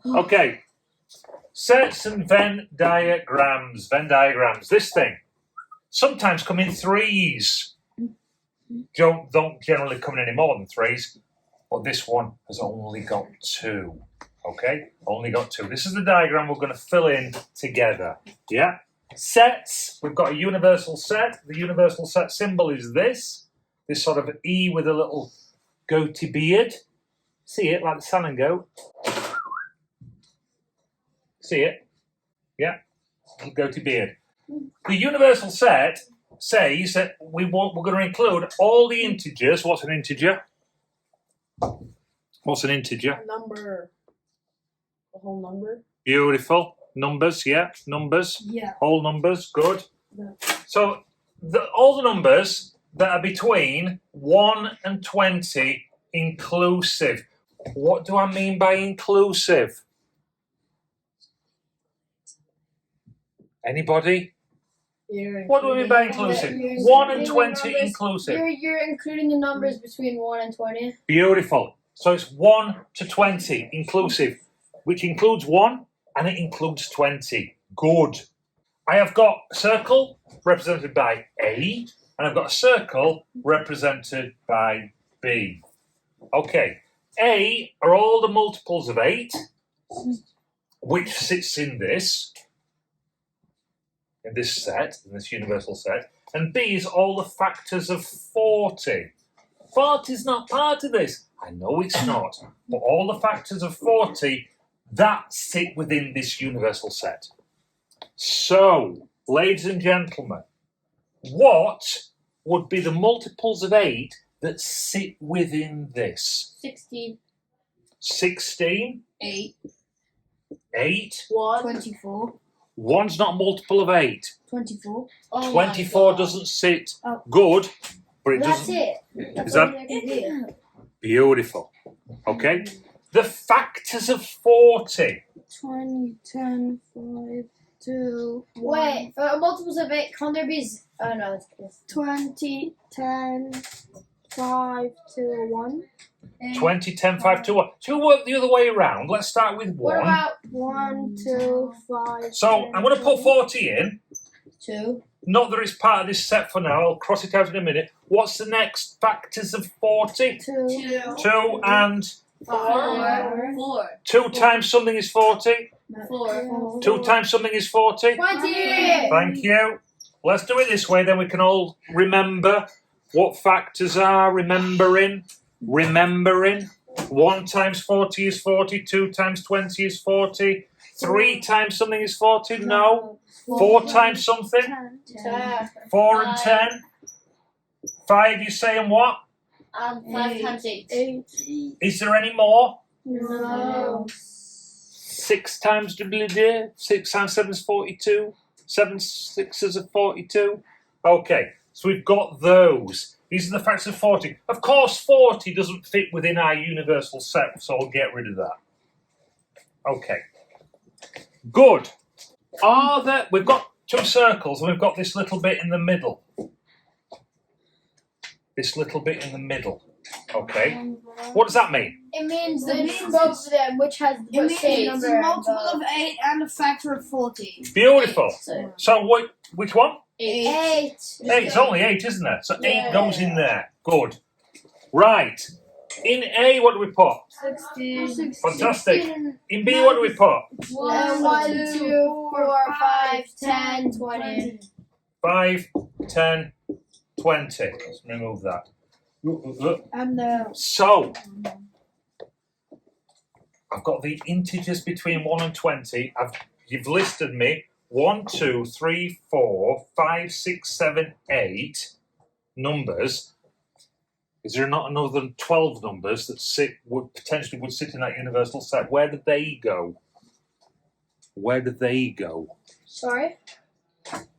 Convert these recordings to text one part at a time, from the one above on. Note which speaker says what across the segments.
Speaker 1: Okay. Sets and Venn diagrams. Venn diagrams. This thing sometimes come in threes. Don't generally come in any more than threes. But this one has only got two. Okay? Only got two. This is the diagram we're going to fill in together. Yeah? Sets. We've got a universal set. The universal set symbol is this. This sort of E with a little goatee beard. See it? Like the salmon goat. See it? Yeah? Goatee beard. The universal set says that we're going to include all the integers. What's an integer? What's an integer?
Speaker 2: A number. A whole number.
Speaker 1: Beautiful. Numbers, yeah. Numbers.
Speaker 2: Yeah.
Speaker 1: Whole numbers, good.
Speaker 2: Yeah.
Speaker 1: So all the numbers that are between 1 and 20 inclusive. What do I mean by inclusive? Anybody? What do we mean by inclusive? 1 and 20 inclusive.
Speaker 3: You're including the numbers between 1 and 20.
Speaker 1: Beautiful. So it's 1 to 20 inclusive, which includes 1 and it includes 20. Good. I have got a circle represented by A, and I've got a circle represented by B. Okay. A are all the multiples of 8, which sits in this set, in this universal set, and B is all the factors of 40. 40 is not part of this. I know it's not, but all the factors of 40, that sit within this universal set. So, ladies and gentlemen, what would be the multiples of 8 that sit within this?
Speaker 3: 16.
Speaker 1: 16?
Speaker 2: 8.
Speaker 1: 8?
Speaker 3: 1.
Speaker 2: 24.
Speaker 1: 1's not a multiple of 8.
Speaker 2: 24.
Speaker 3: Oh
Speaker 1: 24 doesn't sit good, but it
Speaker 3: That's
Speaker 1: doesn't.
Speaker 3: it.
Speaker 1: Is that beautiful? Okay. The factors of 40.
Speaker 2: 20, 10, 5, 2, 1.
Speaker 3: Wait, multiples of 8, can't there be... Oh no, it's
Speaker 2: 20, 10, 5, 2, 1.
Speaker 1: 20, 10, 5, 2, 1. Should we work the other way around? Let's start with 1.
Speaker 3: What about
Speaker 2: 1, 2, 5.
Speaker 1: So
Speaker 2: 10,
Speaker 1: I'm going to put 40 in.
Speaker 3: 2?
Speaker 1: Not that it's part of this set for now. I'll cross it out in a minute. What's the next factors of 40?
Speaker 2: 2.
Speaker 1: 2 and
Speaker 3: 4.
Speaker 1: 2 times something is 40.
Speaker 3: 4.
Speaker 1: 2 times something is 40.
Speaker 3: 20!
Speaker 1: Thank you. Let's do it this way, then we can all remember what factors are. Remembering. 1 times 40 is 40. 2 times 20 is 40. 3 times something is 40. No. 4 times something.
Speaker 3: 10.
Speaker 1: 4 and 10. 5, you saying what?
Speaker 3: 5 times 8.
Speaker 2: 8.
Speaker 1: Is there any more?
Speaker 2: No.
Speaker 1: 6 times 6 times 7 is 42. 7 6s are 42. Okay, so we've got those. These are the factors of 40. Of course, 40 doesn't fit within our universal set, so I'll get rid of that. Okay. Good. We've got 2 circles, and we've got this little bit in the middle. This little bit in the middle. Okay. What does that mean?
Speaker 3: It means that both of them, which has the same number.
Speaker 2: It's a multiple of 8 and a factor of 40.
Speaker 1: Beautiful. So which one?
Speaker 3: 8.
Speaker 1: 8's only 8, isn't there? So 8 goes in there. Good. Right. In A, what do we put?
Speaker 3: 16.
Speaker 1: Fantastic. In B, what do we put?
Speaker 3: 1, 2, 4, 5, 10, 20.
Speaker 1: 5, 10, 20. Let's remove that.
Speaker 2: And
Speaker 1: So, I've got the integers between 1 and 20. You've listed me 1, 2, 3, 4, 5, 6, 7, 8 numbers. Is there not another than 12 numbers that potentially sit in that universal set? Where did they go? Where did they go?
Speaker 3: Sorry?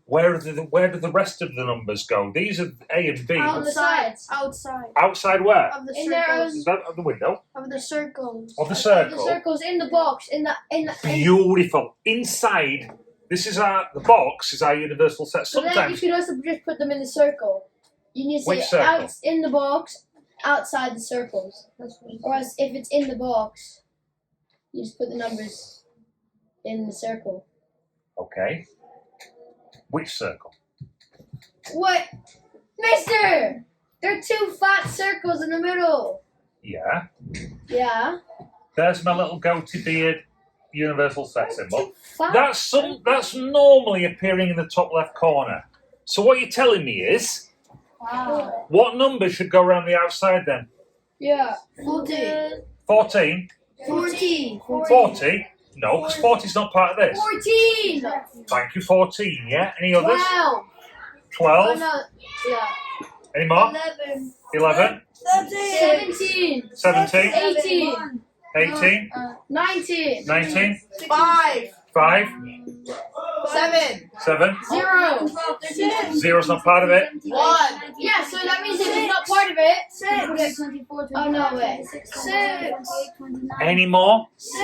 Speaker 1: Where do the rest of the numbers go? These are A and B.
Speaker 3: On the sides.
Speaker 2: Outside.
Speaker 1: Outside where?
Speaker 2: Of the
Speaker 3: In their own.
Speaker 2: circles.
Speaker 1: Is that of the window?
Speaker 2: Of the circles.
Speaker 1: Of the
Speaker 3: The
Speaker 1: circle?
Speaker 3: circles in the box. In the
Speaker 1: Beautiful. Inside, the box is our universal set.
Speaker 3: So then you
Speaker 1: Sometimes,
Speaker 3: could also just put them in the circle. You need to
Speaker 1: Which
Speaker 3: say
Speaker 1: circle?
Speaker 3: in the box, outside the circles. Or else if it's in the box, You just put the numbers in the circle.
Speaker 1: Okay. Which circle?
Speaker 3: What? Mister! There are two fat circles in the middle.
Speaker 1: Yeah.
Speaker 3: Yeah.
Speaker 1: There's my little goatee beard universal set symbol.
Speaker 3: Fat.
Speaker 1: That's normally appearing in the top left corner. So what you're telling me is,
Speaker 2: Wow.
Speaker 1: what number should go around the outside then?
Speaker 3: Yeah.
Speaker 2: 40.
Speaker 1: 14?
Speaker 2: 40.
Speaker 1: 40? No, because 40 is not part of this.
Speaker 3: 14!
Speaker 1: Thank you, 14, yeah? Any others?
Speaker 3: 12.
Speaker 1: 12?
Speaker 3: Oh, no. Yeah.
Speaker 1: Any more?
Speaker 2: 11.
Speaker 1: 11?
Speaker 3: 17.
Speaker 1: 17?
Speaker 3: 18.
Speaker 1: 18?
Speaker 3: 19.
Speaker 1: 19?
Speaker 2: 5.
Speaker 1: 5?
Speaker 2: 7.
Speaker 1: 7?
Speaker 3: 0.
Speaker 1: 0's not part of it.
Speaker 2: 1.
Speaker 3: Yeah, so that means if it's not part of it.
Speaker 2: 6.
Speaker 3: Oh, no, wait.
Speaker 2: 6.
Speaker 1: Any more?
Speaker 2: 6.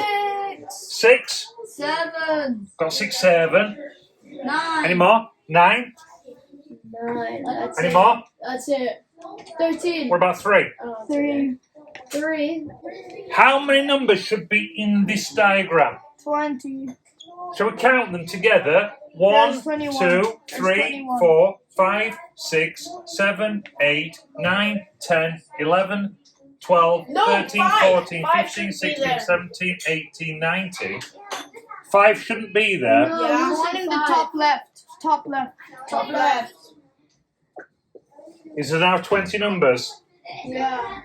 Speaker 1: 6?
Speaker 2: 7.
Speaker 1: Got 6, 7.
Speaker 2: 9.
Speaker 1: Any more? 9?
Speaker 3: 9. That's
Speaker 1: Any
Speaker 3: it.
Speaker 1: more?
Speaker 3: That's it. 13.
Speaker 1: What about 3?
Speaker 3: Oh,
Speaker 2: 3.
Speaker 3: 3.
Speaker 1: How many numbers should be in this diagram?
Speaker 2: 20.
Speaker 1: Shall we count them together? 1,
Speaker 2: There's 21.
Speaker 1: 2,
Speaker 2: There's
Speaker 1: 3,
Speaker 2: 21.
Speaker 1: 4, 5, 6, 7, 8, 9, 10, 11, 12,
Speaker 2: No,
Speaker 1: 13,
Speaker 2: 5.
Speaker 1: 14,
Speaker 2: 5
Speaker 1: 15,
Speaker 2: should be
Speaker 1: 16,
Speaker 2: there.
Speaker 1: 17, 18, 19. 5 shouldn't be there.
Speaker 3: No.
Speaker 2: Yeah.
Speaker 3: you
Speaker 2: One
Speaker 3: said
Speaker 2: in the
Speaker 3: 5.
Speaker 2: top left. Top left. Top left.
Speaker 1: Is there now 20 numbers?
Speaker 2: Yeah.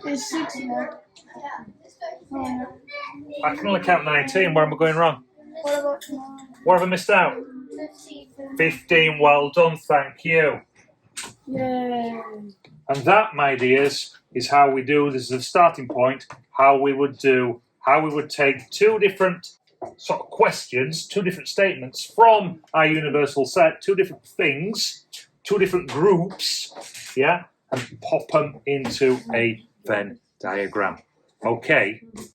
Speaker 2: There's 6 left.
Speaker 1: I can only count 19. Where am I going wrong?
Speaker 2: What about 9?
Speaker 1: What have I missed out? 15. Well done, thank you.
Speaker 2: Yay.
Speaker 1: And that, my dears, is how we do. This is the starting point. How we would take two different sort of questions, two different statements from our universal set, two different things, two different groups, yeah, and pop them into a Venn diagram. Okay,